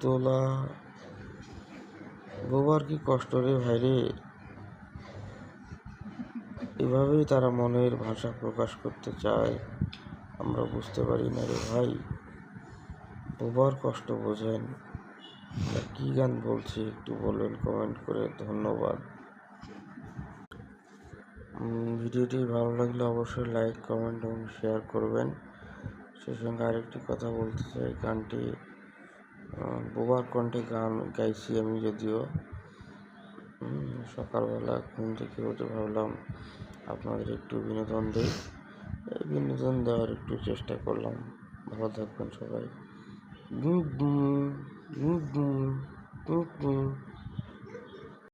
দোলা বোবার কি কষ্ট রে ভাই রে। এভাবেই তারা মনের ভাষা প্রকাশ করতে চায়, আমরা বুঝতে পারি না রে ভাই। বোবার কষ্ট বোঝেন। কি গান বলছি একটু বলবেন কমেন্ট করে, ধন্যবাদ। ভিডিওটি ভালো লাগলে অবশ্যই লাইক, কমেন্ট এবং শেয়ার করবেন। সেই সঙ্গে আরেকটি কথা বলতে চাই, গানটি বোবার কণ্ঠে গান গাইছি আমি, যদিও সকালবেলা ঘুম থেকে উঠে ভাবলাম আপনাদের একটু বিনোদন দিই, এই বিনোদন দেওয়ার একটু চেষ্টা করলাম। ভালো থাকবেন সবাই।